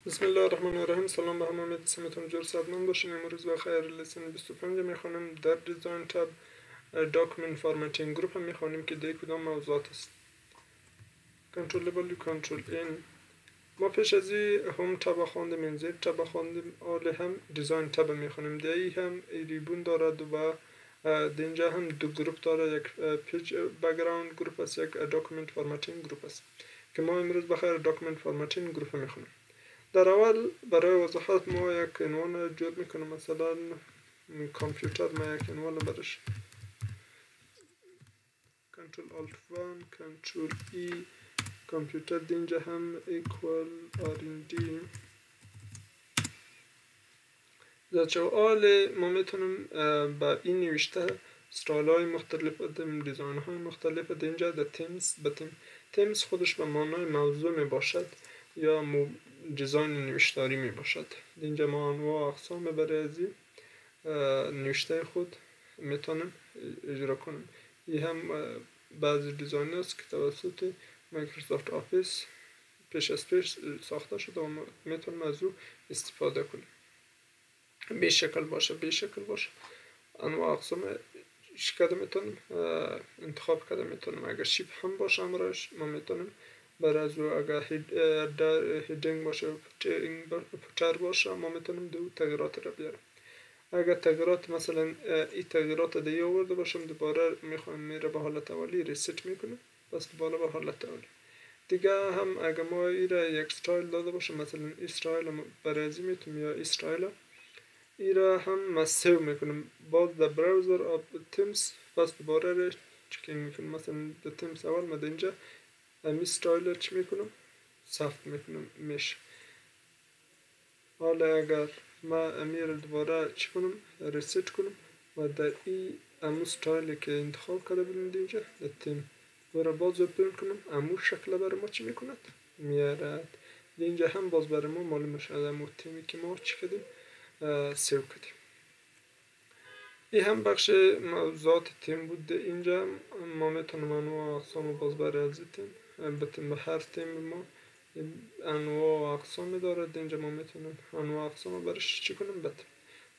بسم الله الرحمن الرحیم. سلام به همه دوستان، جور سعدمند باشین. امروز با خیر لسن 25 میخوانیم. در دیزاین تاب داکومنت فارمتینگ گروپ هم میخوانیم که در کدام موضوعات است. کنترل W کنترل N. ما پیش از هم تاب خواندیم، انزیر تاب خواندیم، آل هم دیزاین تاب میخوانیم. دی هم ریبون دارد و اینجا هم دو گروپ داره، یک پیج بک‌گراند گروپ است، یک داکومنت فارمتینگ گروپ است که ما امروز بخیر داکومنت فارمتینگ گروپ میخوانیم. در اول برای وضاحت ما یک عنوان جور میکنم، مثلا کامپیوتر. ما یک عنوان برش کنترل آلت وان کنترل ای کامپیوتر. دینجا هم ایکوال آرندی زچه آل ما میتونیم با این نوشته استایل های مختلف دیم، دیزاین های مختلف. دینجا در تیمز خودش به معنای موضوع می باشد یا دیزاین نوشتاری می باشد. اینجا ما انواع اقسام برای از نوشته خود میتونیم اجرا کنیم. این هم بعضی دیزاین است که توسط مایکروسافت آفیس پیش از پیش ساخته شده و میتونیم از او استفاده کنیم. به شکل باشه انواع اقسام شکل میتونیم انتخاب کرده. میتونیم اگر شیپ هم باشه امرش ما میتونیم برای از اگر هیدینگ باشه پوتر باشه ما میتونیم دو تغییرات را بیاریم. اگر تغییرات مثلا این تغییرات دیگه آورده باشم دوباره میخوایم میره به حالت اولی ریست میکنیم، بس دوباره به حالت اولی دیگه. هم اگر ما این را یک استایل داده باشم، مثلا این استایل برای از میتونیم یا استایل ای را هم مسیو میکنیم باز در براوزر آب تیمز، پس دوباره را چکینگ میکنیم. مثلا در تیمز اول ما اینجا امی استایل چی میکنم ثبت میکنم میشه. حالا اگر ما امی را دوباره چی کنم ریست کنم و در ای امو استایلی که انتخاب کرده بودیم اینجا در تیم و باز اوپن کنم، امو شکل برای ما چی میکند میارد. اینجا هم باز برای ما معلوم شد امو تیمی که ما چی کردیم سیو کردیم. این هم بخش موضوعات تیم بود. اینجا ما میتونیم انواع اقسام باز برای از تیم، البته به هر تیم ما انواع اقسام دارد. اینجا ما میتونیم انواع اقسام برش چی کنیم بده.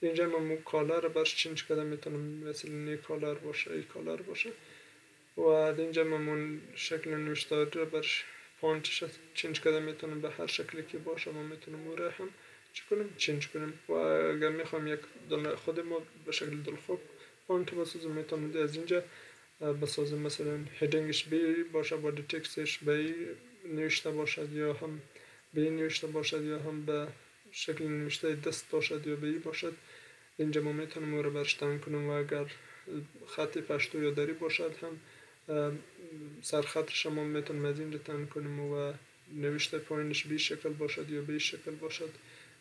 اینجا ما کالر برش چینج کردم، میتونیم مثلا این کالر باشه این کالر باشه و اینجا ما شکل نوشتاری برش فونتش چینج کردم، میتونیم به هر شکلی که باشه ما میتونیم او را هم چی کنیم چینج کنیم. و اگر میخوایم یک خود ما به شکل دلخواه فونت بسازیم میتونیم از اینجا بسازیم، مثلا هیدینگش بی باشه با تکستش بی نوشته باشد یا هم بی نوشته باشد یا هم به شکل نوشته دست باشد یا بی باشد. اینجا ما میتونیم او را برش تعیین کنیم و اگر خط پشتو یا دری باشد هم سرخط شما میتونیم از اینجا تعیین کنیم و نوشته پایینش بی شکل باشد یا بی شکل باشد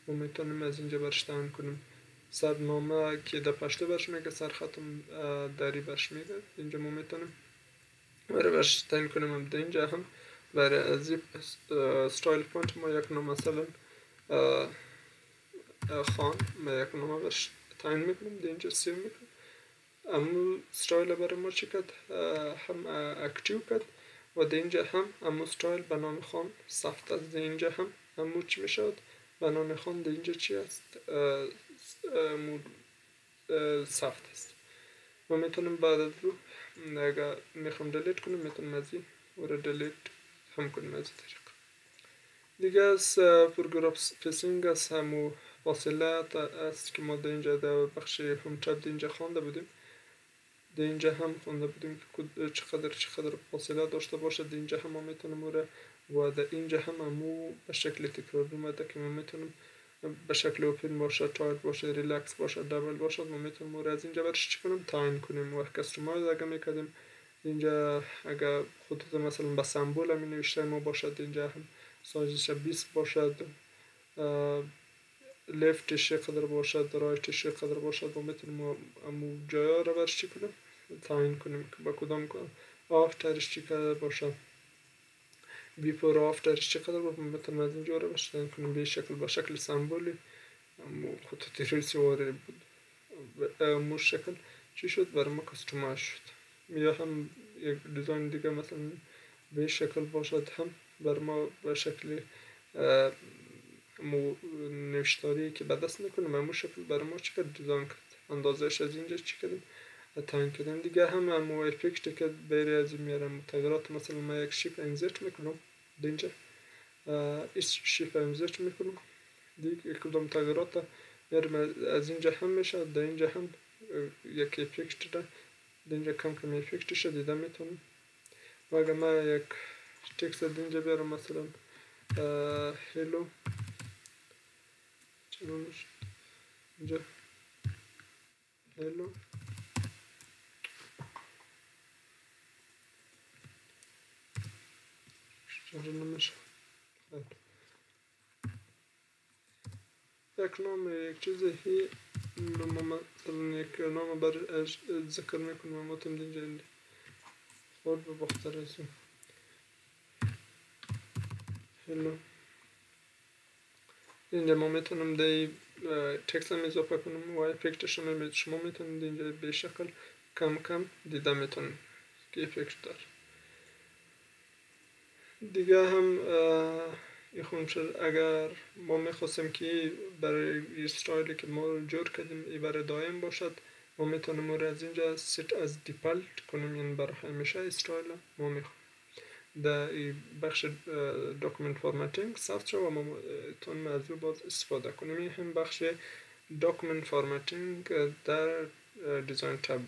ما میتونیم از اینجا برش تعیین کنیم. سرنامه که در پشتو برش میگه سرخط دری برش میگه. اینجا ما میتونیم برش تعیین کنیم. اینجا هم برای از استایل فونت ما یک نام مثلا خان ما یک نام برش تعیین میکنیم. اینجا سیو میکنیم. امو استایل برای ما چی کد هم اکتیو کد و اینجا هم امو استایل به نام خان ثبت است. اینجا هم امو چی میشود به نام خان اینجا چی است ثبت است. ما میتونیم بعد از رو اگر میخوام دلیت کنیم میتونیم از این و را دلیت هم کنیم از این طریق. دیگه از پروگرام سپیسینگ از همو فاصله است که ما در اینجا در بخش هم تاب اینجا خوانده بودیم. در اینجا هم خونده بودیم که چقدر فاصله داشته باشد. اینجا هم ما میتونیم او را و در اینجا هم امو به شکل تکرار اومده که ما میتونیم به شکل اوپن باشه، تایت باشه، ریلکس باشه، دبل باشه. ما میتونیم او را از اینجا برش چی کنیم تعیین کنیم و کستومایز اگر میکردیم. اینجا اگر خطوط مثلا به سمبول هم نوشته ما باشد اینجا هم سایزش 20 باشد، لفتش قدر باشد، رایتش قدر باشد و میتونیم امو جایا را برش چی کنیم تعیین کنیم که با کدام آفترش چی قدر باشد، بیفور آفترش چی قدر باشد. میتونیم از اینجا را برش تعیین کنیم به شکل با شکل سمبولی امو خطوط ریسی واره بود امو شکل چی شد برای ما کستومایز شد. یا هم یک دیزاین دیگه مثلا به شکل باشد هم بر ما به شکل نوشتاری که به دست میکنیم همون شکل برای ما چقدر دیزاین کرد، اندازش از اینجا چی کردیم تعیین کردیم. دیگه هم همون افکتی که بری از این میارم تغییرات، مثلا ما یک شیپ انزرت میکنم اینجا، ایست شیپ انزرت میکنم دیگه کدام تغییرات میارم از اینجا هم میشه، در اینجا هم یک افکت ده، در اینجا کم افکتش دیده میتونم. و اگر من یک تکست در اینجا بیارم مثلا هلو چنانش اینجا هلو چرا نمیشه یک نام یک چیز هی مثلا یک نام بر ذکر میکنم متن اینجا خود به بختر از این هلو اینجا ما میتونم دی تکست هم اضافه کنم و افکتش هم شما میتونید اینجا به شکل کم دیده میتونید که افکت دار. دیگه هم این شد اگر ما میخواستیم که برای استایلی که ما جور کردیم ای برای دائم باشد، ما میتونیم رو از اینجا ست از دیفالت کنیم، یعنی برای همیشه استایل ما میخوایم در بخش داکومنت فارمتینگ ثبت شد و ما میتونیم از او باز استفاده کنیم. این هم بخش داکومنت فارمتینگ در دیزاین تب